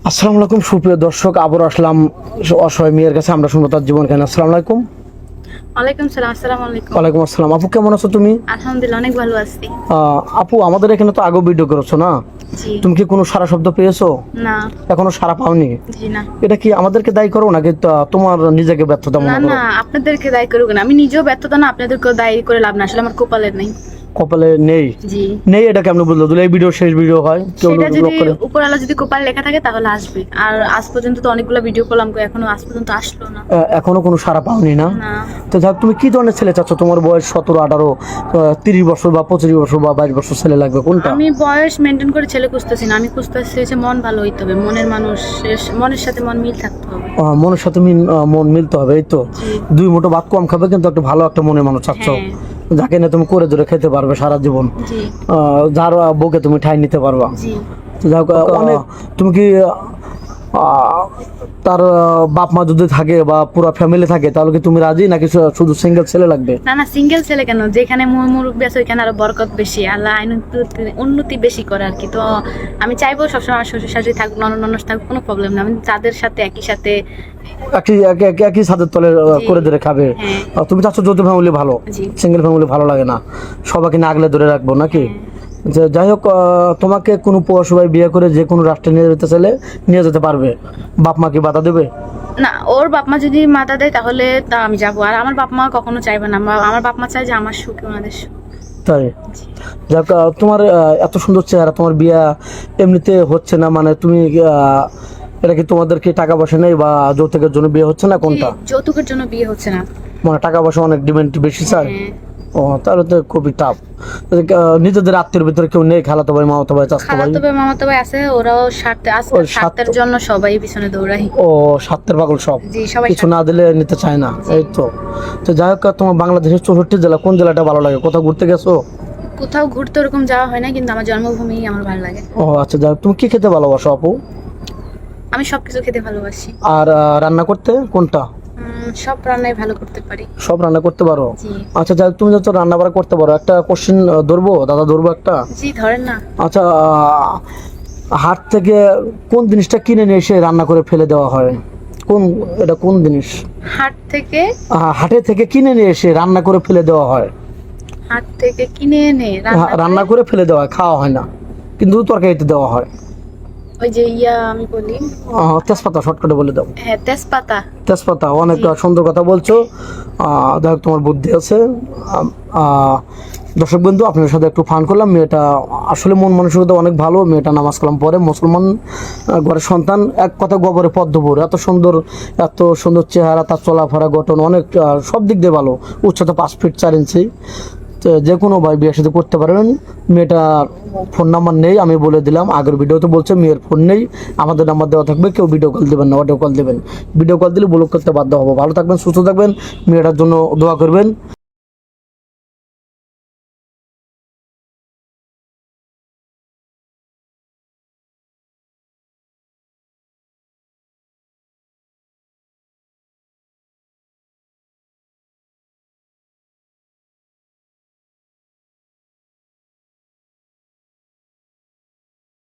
আসসালামু আলাইকুম সুপ্রিয় দর্শক, আবার আসলাম অসহায় মেয়ের কাছে। আমরা শুনবো তার জীবন কেন। আসসালামু আলাইকুম। ওয়ালাইকুম সালাম। আসসালামু আলাইকুম। ওয়ালাইকুম আসসালাম। আপু কেমন আছো তুমি? আলহামদুলিল্লাহ, অনেক ভালো আছি। আপু, আমাদের এখানে তো আগেও ভিডিও করেছো না? জি। তুমি কি কোনো সারা শব্দ পেয়েছো? না। এখনো সারা পাওনি? জি না। এটা কি আমাদেরকে দায়ী করো নাকি তোমার নিজেকে ব্যর্থতা না মনে করো? না, আপনাদেরকে দায়ী করব না। আমি নিজেও ব্যর্থতা না, আপনাদেরকেও দায়ী করে লাভ না। আসলে আমার কপালের নেই। কপালে নেই? জি। নেই এটা কেমন বুঝলো? দিলে এই ভিডিও শেষ ভিডিও হয়, কেউ সেটা যদি লোক করে। উপরওয়ালা যদি কপালে লেখা থাকে তাহলে আসবে। আর আজ পর্যন্ত তো অনেকগুলো ভিডিও করলাম, এখনো আজ পর্যন্ত আসলো না। এখনো কোনো সারা পাওনি না? না। তো যাক, তুমি কি ধরনের ছেলে চাচ্ছ? তোমার বয়স 17, 18, 30 বছর বা 25 বছর বা 22 বছর ছেলে লাগবে কোনটা? আমি বয়স মেনটেন করে ছেলে খুঁজতেছি না, আমি খুঁজতেছি হচ্ছে মন ভালো হইতে হবে, মনের মানুষ, মনের সাথে মন মিল থাকতে হবে। মনের সাথে মন মিলতে হবে, এই তো। জি। দুই মুঠো ভাত কম খাবে কিন্তু একটা ভালো একটা মনের মানুষ চাচ্ছ, হ্যাঁ। যাকে না তুমি করে ধরে খেতে পারবে সারা জীবন। জি। যার বউকে তুমি ঠাই নিতে পারবা। জি। তো যাক, অনেক। তুমি কি তার বাপ মা যদি থাকে বা পুরো ফ্যামিলি থাকে তাহলে কি তুমি রাজি, নাকি শুধু সিঙ্গেল ছেলে লাগবে? না না, সিঙ্গেল ছেলে কেন, যেখানে মুরব্বী আছে ওইখানে আরো বরকত বেশি, আল্লাহ উন্নতি বেশি করে আর কি। তো আমি চাইবো সবসময় আমার শ্বশুর শাশুড়ি থাকুক, ননদ থাকুক, কোনো প্রবলেম না। আমি তাদের সাথে একই সাথে একই ছাদের তলে করে ধরে খাবে। হ্যাঁ। তুমি চাচ্ছ যৌথ ফ্যামিলি ভালো, জি। সিঙ্গেল ফ্যামিলি ভালো লাগে না? সবাইকে না আগলে ধরে রাখবো নাকি? যাই হোক, তোমাকে কোনো পৌরসভায় বিয়ে করে যে কোনো রাষ্ট্রে নিয়ে যেতে চাইলে নিয়ে যেতে পারবে? বাপ মা কি বাধা দেবে? না, ওর বাপ মা যদি মাথা দেয় তাহলে তা আমি যাবো। আর আমার বাপ মা কখনো চাইবে না, আমার বাপ মা চাই যে আমার সুখে ওনাদের সুখ। তাই? যাক, তোমার এত সুন্দর চেহারা, তোমার বিয়ে এমনিতে হচ্ছে না মানে তুমি এটা কি তোমাদের কি টাকা পয়সা নেই বা যৌতুকের জন্য বিয়ে হচ্ছে না, কোনটা? যৌতুকের জন্য বিয়ে হচ্ছে না। মানে টাকা পয়সা অনেক ডিমান্ড বেশি চায়? হ্যাঁ। ও, তাহলে তো খুবই টাফ। নিজেদের আত্মীয়ের ভিতরে কেউ নেই? খালাতো ভাই, মামাতো ভাই, চাচাতো ভাই? খালাতো ভাই মামাতো ভাই আছে, ওরাও স্বার্থে আছে, ওই স্বার্থের জন্য সবাই পিছনে দৌড়াই। ও, স্বার্থের পাগল সব। জি, সবাই কিছু না দিলে নিতে চায় না, এই তো। তো যাই হোক, তোমার বাংলাদেশের 64 জেলা কোন জেলাটা ভালো লাগে? কোথাও ঘুরতে গেছো? কোথাও ঘুরতে ওরকম যাওয়া হয় না, কিন্তু আমার জন্মভূমি আমার ভালো লাগে। ও আচ্ছা, যাই হোক, তুমি কি খেতে ভালোবাসো আপু? আমি সবকিছু খেতে ভালোবাসি। আর রান্না করতে কোনটা? সব রান্নাই ভালো করতে পারি। সব রান্না করতে পারো? জি। আচ্ছা, যাই হোক, তুমি যত রান্না বান্না করতে পারো, একটা কোশ্চেন ধরবো দাদা, ধরবো একটা? জি, ধরেন না। আচ্ছা, হাট থেকে কোন জিনিসটা কিনে নিয়ে এসে রান্না করে ফেলে দেওয়া হয়? এটা কোন জিনিস? হাট থেকে? হাটে থেকে কিনে নিয়ে এসে রান্না করে ফেলে দেওয়া হয়। হাট থেকে কিনে এনে রান্না করে ফেলে দেওয়া হয়, খাওয়া হয় না, কিন্তু তরকারিতে দেওয়া হয়। ওই যে আমি বলি তেজপাতা, শর্টকাটে বলে দাও। হ্যাঁ, তেজপাতা। তেজপাতা, অনেক জি। সুন্দর কথা বলছো। যাই হোক, তোমার বুদ্ধি আছে। দর্শক বন্ধু, আপনার সাথে একটু ফান করলাম। মেয়েটা আসলে মন মানসিকতা অনেক ভালো। মেয়েটা নামাজ কালাম পড়ে, মুসলমান ঘরের সন্তান, এক কথা গোবরে পদ্মপুর। এত সুন্দর চেহারা, তার চলাফেরা, গঠন অনেক সব দিক দিয়ে ভালো। উচ্চতা 5 ফিট 4 ইঞ্চি। তো যে কোনো ভাই বিয়ের সাথে করতে পারবেন। মেয়েটার ফোন নাম্বার নেই, আমি বলে দিলাম। আগের ভিডিওতে বলছে মেয়ের ফোন নেই, আমাদের নাম্বার দেওয়া থাকবে। কেউ ভিডিও কল দেবেন না, অডিও কল দেবেন। ভিডিও কল দিলে ব্লক করতে বাধ্য হবো। ভালো থাকবেন, সুস্থ থাকবেন, মেয়েটার জন্য দোয়া করবেন।